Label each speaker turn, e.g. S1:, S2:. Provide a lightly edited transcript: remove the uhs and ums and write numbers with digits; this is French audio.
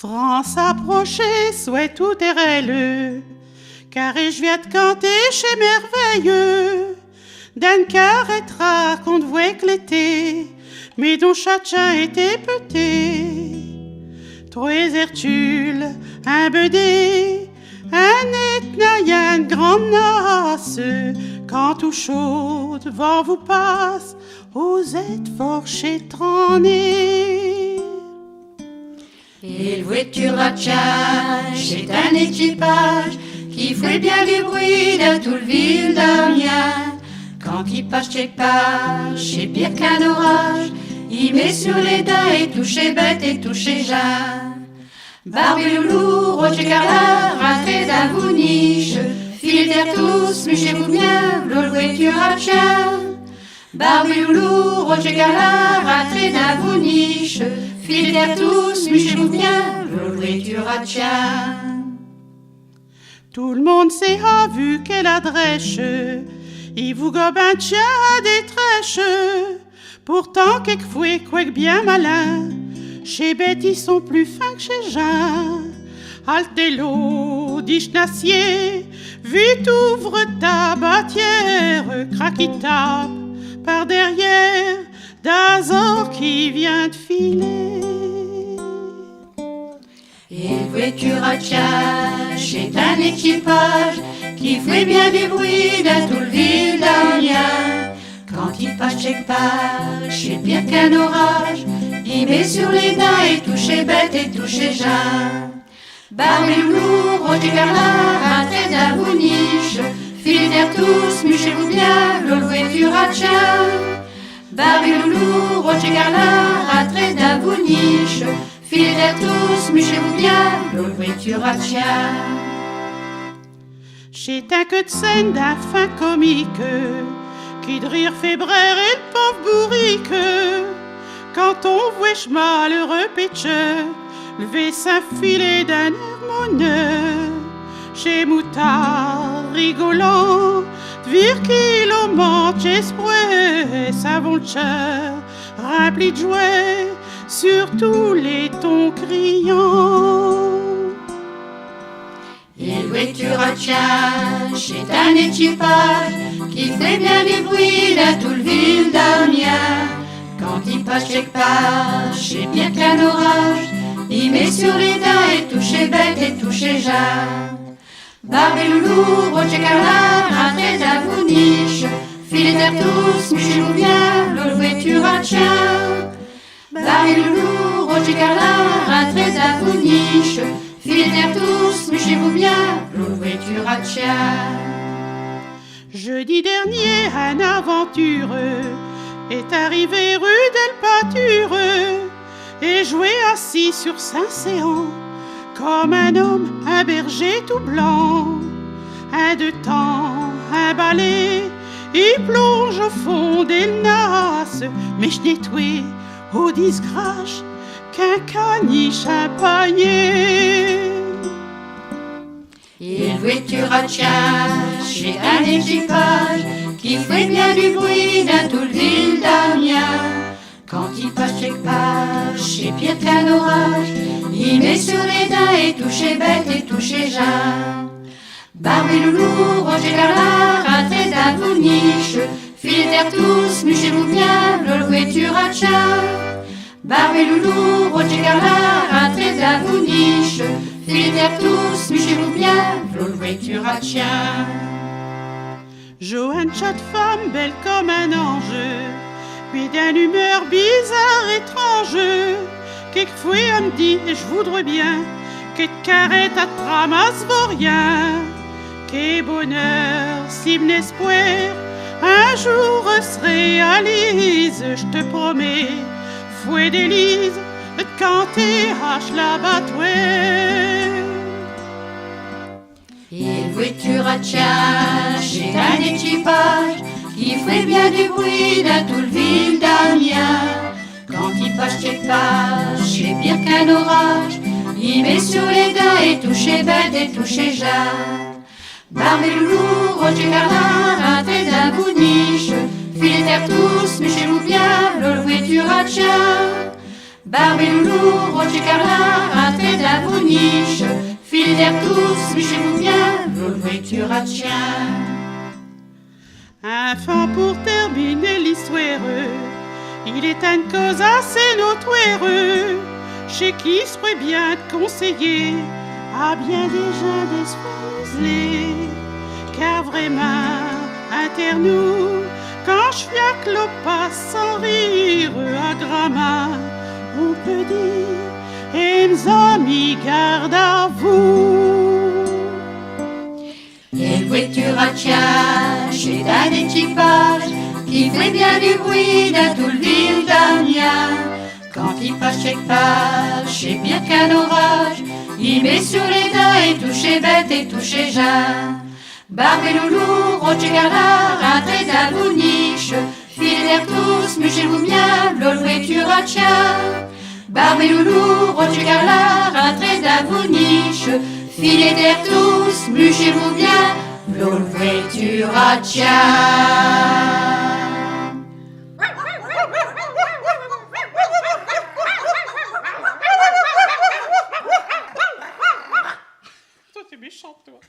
S1: France approchée, souhaite tout RLE, car je viens de canter chez merveilleux. D'un carretra qu'on te voit éclater, mais dont chacun était pété. Trois Hertules, un bedé, un etnaïen, grande nasse, quand tout chaud devant vous passe, vous êtes fort chétrané.
S2: Et le voiture à Tchad, c'est un équipage qui fait bien du bruit dans tout le ville d'Amiens. Quand il passe quelque part, c'est pire qu'un orage, il met sur les dents et touche les bêtes et touche les gens. Barbie Loulou, Roger Carla, rentrez dans vos niches, filez tous, mûchez-vous bien, l'eau voiture à Tchad. Barbie Loulou, Roger Carla, rentrez dans vos niches, filez tous, mûchez-vous bien, l'eau voiture à Tchad.
S1: Tout le monde s'est vu qu'elle adresse, il vous gobe un tien des trèches. Pourtant, quelquefois, quoique bien malin, chez bêtes ils sont plus fins que chez Jean. Altélo, d'Ichnassier, vite ouvre ta bâtière, craque il tape par derrière, d'Azor qui vient de filer.
S2: Et le voiture à Tchad, c'est un équipage qui fait bien du bruit dans tout le ville d'Amiens. Quand il passe quelque part, c'est pire qu'un orage, il met sur les dents et touche les bêtes et touche les gens. Barbie Loulou, Roger Carla, rentrez dans vos niches, filez tous, mûchez-vous bien, l'eau voiture à Tchad. Barbie Loulou, Roger Carla, rentrez dans vos niches, filez tous, mûchez-vous bien, l'eau voiture à Tchad.
S1: C'est un queue de scène d'un fin comique qui de rire fait braire et le pauvre bourrique. Quand on voit malheureux pitcheur lever sa filet d'un harmonieux, chez Moutard rigolant, vir qu'il au manche espoir, sa volture rempli de jouets sur tous les tons criants.
S2: Et le voiture à Tchad, c'est un équipage qui fait bien du bruit dans tout le ville d'Amiens. Quand il passe quelque part, c'est pire qu'un orage, il met sur les dents et touche les bêtes et touche les gens. Barbie Loulou, Roger Carla, rentrez dans vos niches, filez tous, mûchez-vous bien, l'eau voiture à Tchad. Barbie Loulou, Roger Carla, rentrez dans vos niches, filez tous, mûchez-vous bien, l'eau voiture à Tchad.
S1: Jeudi dernier, un aventureux est arrivé rue d'El Pâture et joué assis sur Saint-Séan comme un homme, un berger tout blanc. Un de temps, un balai, il plonge au fond des nasses, mais je n'ai trouvé au disgrâce qu'un caniche empaillé.
S2: Et le voiture à Tchad, c'est un équipage qui fait bien du bruit dans tout le ville d'Amiens. Quand il passe quelque part, c'est pire qu'un orage, il met sur les dents et touche les bêtes et touche les gens. Barbie Loulou, Roger Carla, rentrez dans vos niches, filez tous, mûchez-vous bien, l'eau voiture à Tchad. Barbie Loulou, Roger Carla, rentrez dans vos niches, filez tous, mûchez-vous bien, l'eau voiture à Tchad.
S1: Joanne, chatte femme, belle comme un ange, puis d'une humeur bizarre, étrange. Quelquefois elle me dit, et je voudrais bien, que de carrette à tramasse vaut rien. Quel bonheur, si mon espoir, un jour se réalise, je te promets, fouet d'Élise, quand t'es hache la batouée.
S2: Et le voiture à Tchad, c'est un équipage qui fait bien du bruit dans tout le ville d'Amiens. Quand il passe quelque part, c'est pire qu'un orage, il met sur les dents et touche les bêtes et touche les gens. Barbie Loulou, Roger Carla, rentrez dans vos niches, filez tous, mûchez-vous bien, l'eau voiture à Tchad. Barbie Loulou, Roger Carla, rentrez dans Filez tous, mûchez-vous bien, l'ouverture à chien.
S1: Enfin, pour terminer l'histoire, il est une cause assez notoire, chez qui serait bien de conseiller à bien des gens d'esposer. Car vraiment, inter nous, quand je suis à clopas sans rire à gramma, on peut dire, et mes amis, garde à vous.
S2: Et le voiture à chien, c'est un équipage qui fait bien du bruit dans tout le ville d'Amiens. Quand il passe quelque part, c'est bien qu'un orage, il met sur les dents et touche bête et touche jeun. Barbe et loulou, rocher galard, un trait à vous niche. Filez tous, mûchez-vous bien, l'eau voiture à chien. Barbe et loulou, rocher galard, un trait à vous niche. Filez tous, mûchez-vous bien, l'eau voiture à chien.
S1: Toi, t'es méchant, toi.